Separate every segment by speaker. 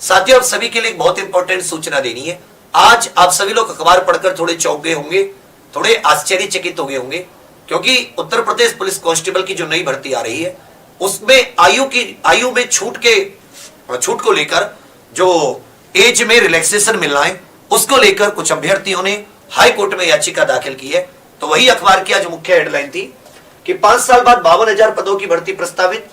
Speaker 1: साथियों, आप सभी के लिए एक बहुत इंपॉर्टेंट सूचना देनी है। आज आप सभी लोग अखबार पढ़कर थोड़े चौंक गए होंगे, थोड़े आश्चर्यचकित हो गए होंगे, क्योंकि उत्तर प्रदेश पुलिस कांस्टेबल की जो नई भर्ती आ रही है उसमें आयु में छूट को लेकर जो एज में रिलैक्सेशन मिलना है उसको लेकर कुछ अभ्यर्थियों ने हाई कोर्ट में याचिका दाखिल की है। तो वही अखबार की आज मुख्य हेडलाइन थी कि 5 साल बाद 52,000 पदों की भर्ती प्रस्तावित,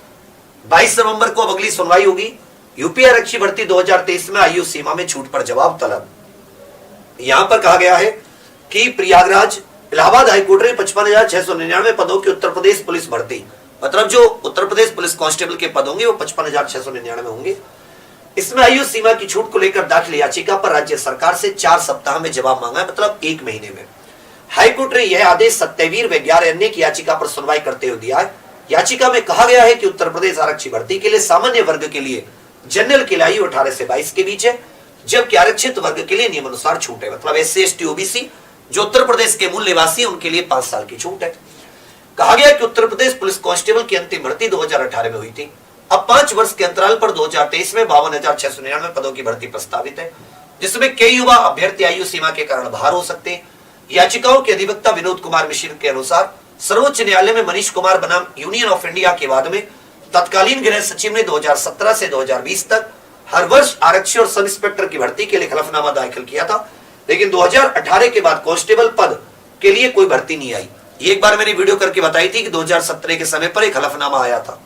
Speaker 1: 22 नवंबर को अब अगली सुनवाई होगी। यूपी आरक्षी भर्ती 2023 में आयु सीमा में छूट पर जवाब तलब। यहां पर कहा गया है कि प्रयागराज इलाहाबाद हाईकोर्ट ने 55,699 पदों की उत्तर प्रदेश पुलिस भर्ती, मतलब जो उत्तर प्रदेश पुलिस कांस्टेबल के पद होंगे वो 55,699 होंगे। इसमें आयु सीमा की छूट को लेकर दाखिल याचिका पर राज्य सरकार से 4 सप्ताह में जवाब मांगा है, मतलब 1 महीने में। हाईकोर्ट ने यह आदेश सत्यवीर व 11 अन्य की याचिका पर सुनवाई करते हुए दिया है। याचिका में कहा गया है कि उत्तर प्रदेश आरक्षी भर्ती के लिए सामान्य वर्ग के लिए जनरल की आयु 18 से 22 के बीच है, जबकि आरक्षित वर्ग के लिए नियमानुसार छूट है, मतलब SC ST OBC जो उत्तर प्रदेश के मूल निवासी हैं उनके लिए 5 साल की छूट है। कहा गया कि उत्तर प्रदेश पुलिस कांस्टेबल की अंतिम भर्ती 2018 में हुई थी। अब 5 वर्ष के अंतराल पर 2023 में 52,699 पदों की भर्ती प्रस्तावित है, जिसमें कई युवा अभ्यर्थी आयु सीमा के कारण बाहर हो सकते हैं। याचिकाओं के अधिवक्ता विनोद कुमार मिश्र के अनुसार सर्वोच्च न्यायालय में मनीष कुमार बनाम यूनियन ऑफ इंडिया के वाद में तत्कालीन गृह सचिव ने 2017 से 2020 तक हर वर्ष आरक्षी और सब इंस्पेक्टर की भर्ती के लिए हलफनामा दाखिल किया था, लेकिन 2018 के बाद कांस्टेबल पद के लिए कोई भर्ती नहीं आई। एक बार मैंने वीडियो करके बताई थी कि 2017 के समय पर एक हलफनामा आया था।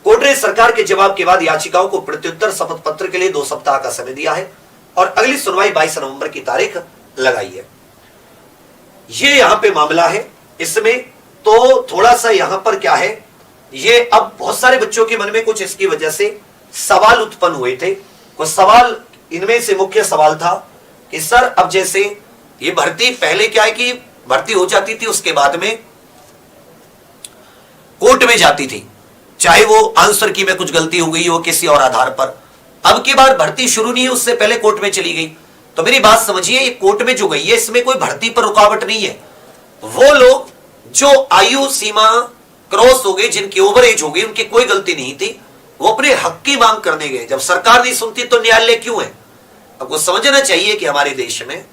Speaker 1: कोर्ट ने सरकार के जवाब के बाद याचिकाओं को प्रत्युत्तर शपथ पत्र के लिए 2 सप्ताह का समय दिया है और अगली सुनवाई 22 नवंबर की तारीख लगाई है। ये यहां पे मामला है। इसमें तो थोड़ा सा यहां पर क्या है, ये अब बहुत सारे बच्चों के मन में कुछ इसकी वजह से सवाल उत्पन्न हुए थे। कुछ सवाल, इनमें से मुख्य सवाल था कि सर अब जैसे ये भर्ती पहले क्या है कि भर्ती हो जाती थी, उसके बाद में कोर्ट में जाती थी, चाहे वो आंसर की में कुछ गलती हो गई हो किसी और आधार पर। अब की बार भर्ती शुरू नहीं है, उससे पहले कोर्ट में चली गई। तो मेरी बात समझिए, ये कोर्ट में जो गई है इसमें कोई भर्ती पर रुकावट नहीं है। वो लोग जो आयु सीमा क्रॉस हो गई, जिनकी ओवर एज हो गई, उनकी कोई गलती नहीं थी, वो अपने हक की मांग करने गए। जब सरकार नहीं सुनती तो न्यायालय क्यों है? आपको समझना चाहिए कि हमारे देश में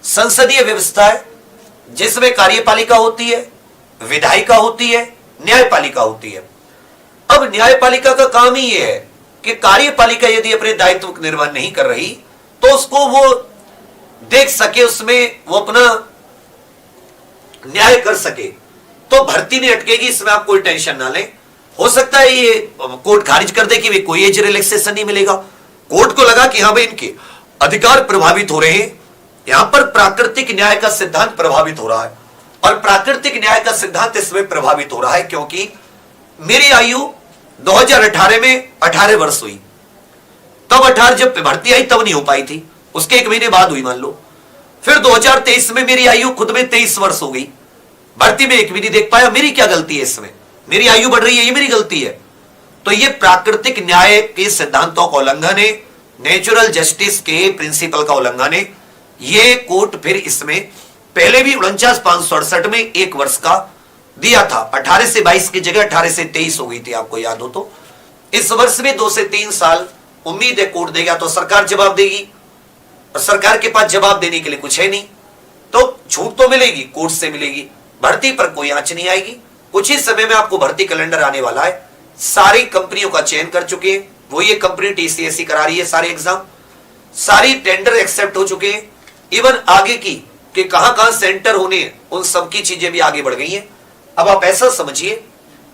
Speaker 1: संसदीय व्यवस्था है जिसमें कार्यपालिका होती है, विधायिका होती है, न्यायपालिका होती है। अब न्यायपालिका का काम ही यह है कि कार्यपालिका यदि अपने दायित्व का निर्वहन नहीं कर रही तो उसको वो देख सके, उसमें वो अपना न्याय कर सके, तो भर्ती नहीं अटकेगी। इसमें आप कोई टेंशन ना लें। हो सकता है ये कोर्ट खारिज कर दे कि वे कोई एज रिलैक्सेशन नहीं मिलेगा। कोर्ट को लगा कि हाँ भाई इनके अधिकार प्रभावित हो रहे हैं, यहां पर प्राकृतिक न्याय का सिद्धांत प्रभावित हो रहा है। और प्राकृतिक न्याय का सिद्धांत इसमें प्रभावित हो रहा है क्योंकि मेरी आयु 2018 में 18 वर्ष हुई, तब 18 जब भर्ती आई तब नहीं हो पाई थी, उसके 1 महीने बाद हुई मान लो। फिर 2023 में मेरी आयु खुद में 23 वर्ष हो गई, भर्ती में 1 भी नहीं देख पाया। मेरी क्या गलती है इसमें? मेरी आयु बढ़ रही है, ये मेरी गलती है। तो ये प्राकृतिक न्याय के सिद्धांतों का उल्लंघन है, नेचुरल जस्टिस के प्रिंसिपल का उल्लंघन है। ये कोर्ट फिर इसमें पहले भी 49,568 में 1 वर्ष का दिया था, 18 से 22 की जगह 18 से 23 हो गई थी, आपको याद हो तो। इस वर्ष में 2 से 3 साल उम्मीद है कोर्ट देगा तो सरकार जवाब देगी, और सरकार के पास जवाब देने के लिए कुछ है नहीं, तो छूट तो मिलेगी, कोर्ट से मिलेगी, भर्ती पर कोई आंच नहीं आएगी। कुछ ही समय में आपको भर्ती कैलेंडर आने वाला है। सारी कंपनियों का चयन कर चुके हैं, वो ये कंपनी TCSE करा रही है सारे एग्जाम, सारी टेंडर एक्सेप्ट हो चुके हैं। इवन आगे की कि कहां सेंटर होने हैं, उन सब की चीजें भी आगे बढ़ गई हैं। अब आप ऐसा समझिए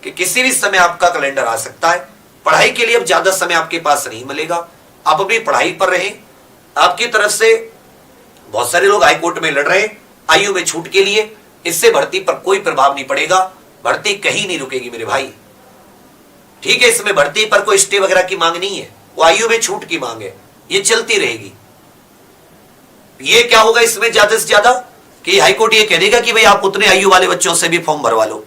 Speaker 1: कि किसी भी समय आपका कैलेंडर आ सकता है। पढ़ाई के लिए अब ज्यादा समय आपके पास नहीं मिलेगा, आप अपनी पढ़ाई पर रहें। आपकी तरफ से बहुत सारे लोग हाईकोर्ट में लड़ रहे हैं आयु में छूट के लिए, इससे भर्ती पर कोई प्रभाव नहीं पड़ेगा, भर्ती कहीं नहीं रुकेगी मेरे भाई। ठीक है, इसमें भर्ती पर कोई स्टे वगैरह की मांग नहीं है, वो आयु में छूट की मांग है, ये चलती रहेगी। ये क्या होगा इसमें ज्यादा से ज्यादा कि हाईकोर्ट ये कह देगा कि भाई आप उतने आयु वाले बच्चों से भी फॉर्म भरवा लो,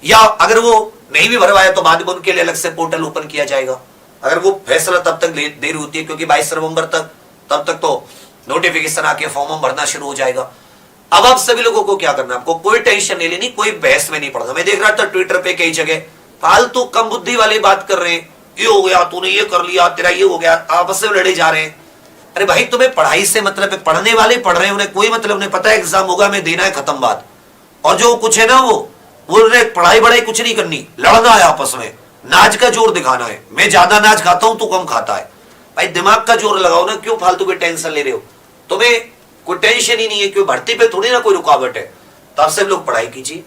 Speaker 1: या अगर वो नहीं भी भरवाया तो बाद में उनके लिए अलग से पोर्टल ओपन किया जाएगा। अगर वो फैसला तब तक देर होती है क्योंकि 22 नवंबर तक, तब तक तो नोटिफिकेशन आके फॉर्म भरना शुरू हो जाएगा। अब आप सभी लोगों को क्या करना है, आपको कोई टेंशन नहीं लेनी, कोई बहस में नहीं पड़ना। मैं देख रहा था ट्विटर पे कई जगह फालतू कम बुद्धि वाली बात कर रहे हैं ये हो गया, तूने ये कर लिया, तेरा ये हो गया, आपस में लड़े जा रहे हैं। अरे भाई तुम्हें पढ़ाई से मतलब है, पढ़ने वाले पढ़ रहे हैं, उन्हें कोई मतलब नहीं, पता है एग्जाम होगा, हमें देना है, खत्म बात। और जो कुछ है ना वो पढ़ाई बढ़ाई कुछ नहीं करनी, लड़ना है आपस में, नाच का जोर दिखाना है, मैं ज्यादा नाच खाता हूं, तू कम खाता है। भाई दिमाग का जोर लगाओ ना, क्यों फालतू की टेंशन ले रहे हो? तुम्हें कोई टेंशन ही नहीं है, क्यों भर्ती पे थोड़ी ना कोई रुकावट है। तो आप सब लोग पढ़ाई कीजिए,